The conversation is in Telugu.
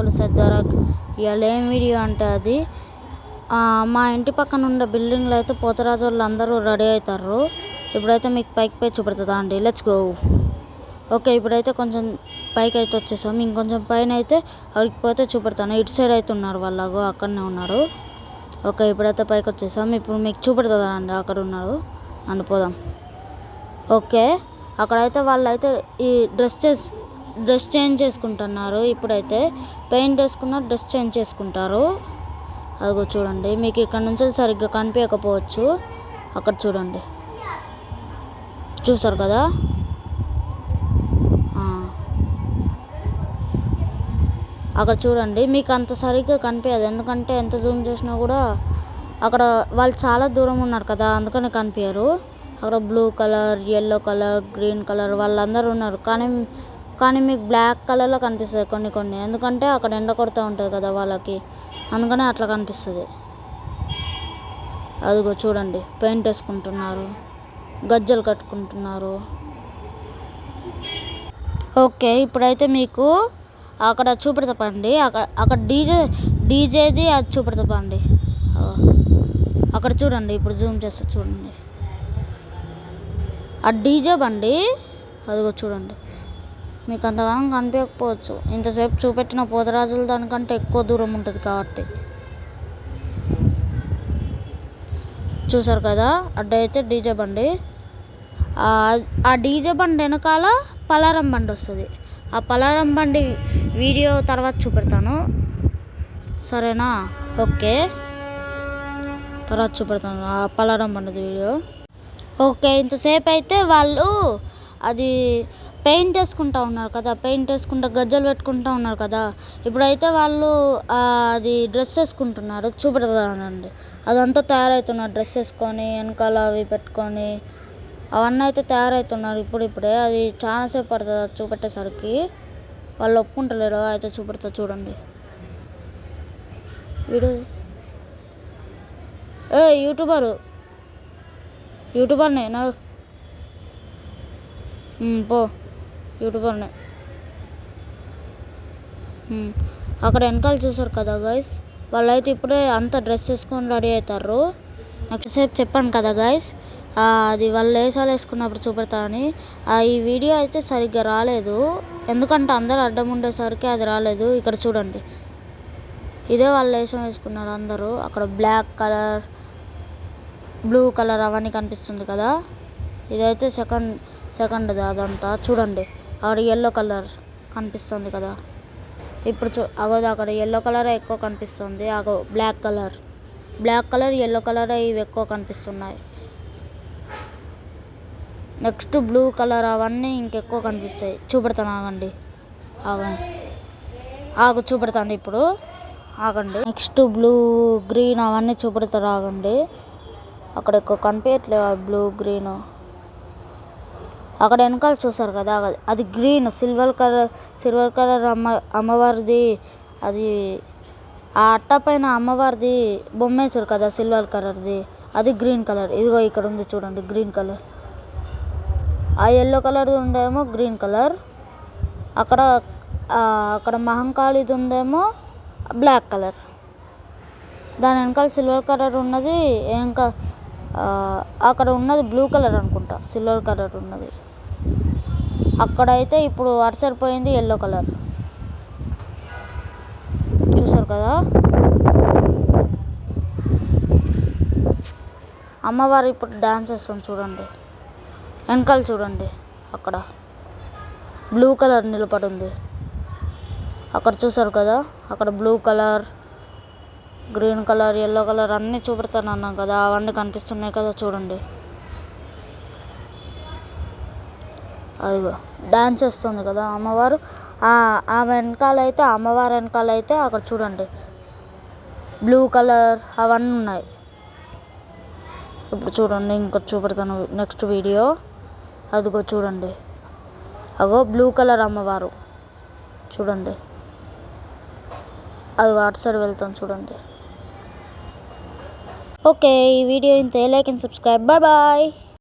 తెలుస్తుంది ద్వారా. ఇవాళ ఏం వీడియో అంటే అది మా ఇంటి పక్కన ఉండే బిల్డింగ్లో అయితే పోతరాజు వాళ్ళు అందరూ రెడీ అవుతారు. ఇప్పుడైతే మీకు పైకి పోయి చూపెడుతుందా అండి. Let's go. ఓకే, ఇప్పుడైతే కొంచెం పైకి అయితే వచ్చేసాము. ఇంకొంచెం పైన అయితే అక్కడికి పోతే చూపెడతాను. ఇటు సైడ్ అయితే ఉన్నారు వాళ్ళగో, అక్కడనే ఉన్నారు. ఓకే, ఇప్పుడైతే పైకి వచ్చేసాము. ఇప్పుడు మీకు చూపెడుతుందా అండి, అక్కడ ఉన్నారు అండి. పోదాం. ఓకే, అక్కడైతే వాళ్ళైతే ఈ డ్రెస్ చేంజ్ చేసుకుంటున్నారు. ఇప్పుడైతే పెయింట్ వేసుకున్న డ్రెస్ చేంజ్ చేసుకుంటారు. అదిగో చూడండి, మీకు ఇక్కడ నుంచి సరిగ్గా కనిపించకపోవచ్చు. అక్కడ చూడండి, చూసారు కదా. అక్కడ చూడండి, మీకు అంత సరిగ్గా కనిపించదు. ఎందుకంటే ఎంత జూమ్ చేసినా కూడా అక్కడ వాళ్ళు చాలా దూరం ఉన్నారు కదా, అందుకని కనిపించరు. అక్కడ blue colour, yellow colour, green colour వాళ్ళందరూ ఉన్నారు. కానీ మీకు బ్లాక్ కలర్లో కనిపిస్తుంది కొన్ని. ఎందుకంటే అక్కడ ఎండ కొడుతూ ఉంటుంది కదా వాళ్ళకి, అందుకనే అట్లా కనిపిస్తుంది. అదిగో చూడండి, పెయింట్ వేసుకుంటున్నారు, గజ్జలు కట్టుకుంటున్నారు. ఓకే, ఇప్పుడైతే మీకు అక్కడ చూపెడతాపండి. అక్కడ డీజేది అది చూపెడతాపండి. అక్కడ చూడండి, ఇప్పుడు జూమ్ చేస్తే చూడండి, ఆ డీజే బండి అదిగో చూడండి. మీకు అంతగానం కనిపించకపోవచ్చు, ఇంతసేపు చూపెట్టిన పోతరాజుల దానికంటే ఎక్కువ దూరం ఉంటుంది కాబట్టి. చూసారు కదా, అడ్డైతే డీజే బండి. ఆ డీజే బండి వెనకాల పలారం బండి వస్తుంది. ఆ పలారం బండి వీడియో తర్వాత చూపెడతాను, సరేనా. ఓకే, తర్వాత చూపెడతాను ఆ పలారం బండి వీడియో. ఓకే, ఇంతసేపు అయితే వాళ్ళు అది పెయింట్ వేసుకుంటూ ఉన్నారు కదా, పెయింట్ వేసుకుంటూ గజ్జలు పెట్టుకుంటూ ఉన్నారు కదా. ఇప్పుడైతే వాళ్ళు అది డ్రెస్ వేసుకుంటున్నారు. చూపెడతానండి, అదంతా తయారవుతున్నారు. డ్రెస్ వేసుకొని వెనకాల అవి పెట్టుకొని అవన్నీ అయితే తయారవుతున్నారు ఇప్పుడే. అది చాలాసేపు పడుతుంది చూపెట్టేసరికి. వాళ్ళు ఒప్పుకుంటలేరు. అయితే చూపెడతా చూడండి. వీడు యూట్యూబర్నే నడు పో, యూట్యూబర్నే. అక్కడ వెనకాల చూసారు కదా గైస్, వాళ్ళైతే ఇప్పుడే అంతా డ్రెస్ వేసుకొని రెడీ అవుతారు. నెక్స్ట్ సేపు చెప్పాను కదా గైస్, అది వాళ్ళు వేషాలు వేసుకున్నప్పుడు చూపెడతామని. ఈ వీడియో అయితే సరిగ్గా రాలేదు, ఎందుకంటే అందరూ అడ్డం ఉండేసరికి అది రాలేదు. ఇక్కడ చూడండి, ఇదే వాళ్ళు వేషం వేసుకున్నారు అందరూ. అక్కడ బ్లాక్ కలర్, బ్లూ కలర్ అవన్నీ కనిపిస్తుంది కదా. ఇదైతే సెకండ్ది అదంతా చూడండి. అక్కడ ఎల్లో కలర్ కనిపిస్తుంది కదా. ఇప్పుడు అక్కడ ఎల్లో కలర్ ఎక్కువ కనిపిస్తుంది. బ్లాక్ కలర్ ఎల్లో కలర్ ఇవి ఎక్కువ కనిపిస్తున్నాయి. నెక్స్ట్ బ్లూ కలర్ అవన్నీ ఇంకెక్కువ కనిపిస్తాయి. చూపెడతాను ఆగండి. చూపెడతాను ఇప్పుడు ఆగండి. నెక్స్ట్ బ్లూ, గ్రీన్ అవన్నీ చూపెడతారు ఆగండి. అక్కడ ఎక్కువ కనిపించట్లేదు బ్లూ, గ్రీన్. అక్కడ వెనకాల చూసారు కదా, అది గ్రీన్, సిల్వర్ కలర్ అమ్మవారిది. అది ఆ అట్ట పైన అమ్మవారిది బొమ్మ వేసారు కదా సిల్వర్ కలర్ది, అది గ్రీన్ కలర్. ఇదిగో ఇక్కడ ఉంది చూడండి గ్రీన్ కలర్. ఆ ఎల్లో కలర్ది ఉందేమో గ్రీన్ కలర్. అక్కడ మహంకాళిది ఉందేమో బ్లాక్ కలర్. దాని వెనకాల సిల్వర్ కలర్ ఉన్నది. ఇంకా అక్కడ ఉన్నది బ్లూ కలర్ అనుకుంటా, సిల్వర్ కలర్ ఉన్నది. అక్కడైతే ఇప్పుడు అటు సైడ్ పోయింది ఎల్లో కలర్. చూసారు కదా, అమ్మవారు ఇప్పుడు డాన్స్ చేస్తుంది చూడండి. వెనకాల చూడండి, అక్కడ బ్లూ కలర్ నిలబడి ఉంది. అక్కడ చూసారు కదా, అక్కడ blue colour, green colour, yellow colour అన్నీ చూపెడతాను అన్నాం కదా, అవన్నీ కనిపిస్తున్నాయి కదా చూడండి. అదిగో డాన్స్ చేస్తుంది కదా అమ్మవారు. ఆమె వెనకాలైతే అమ్మవారి వెనకాలైతే అక్కడ చూడండి బ్లూ కలర్ అవన్నీ ఉన్నాయి. ఇప్పుడు చూడండి, ఇంకోటి చూపెడతాను నెక్స్ట్ వీడియో. అదిగో చూడండి, బ్లూ కలర్ అమ్మవారు చూడండి. అది అటు సైడ్ వెళ్తాం చూడండి. ఓకే, ఈ వీడియో ఇంతే. Like and subscribe. బాయ్.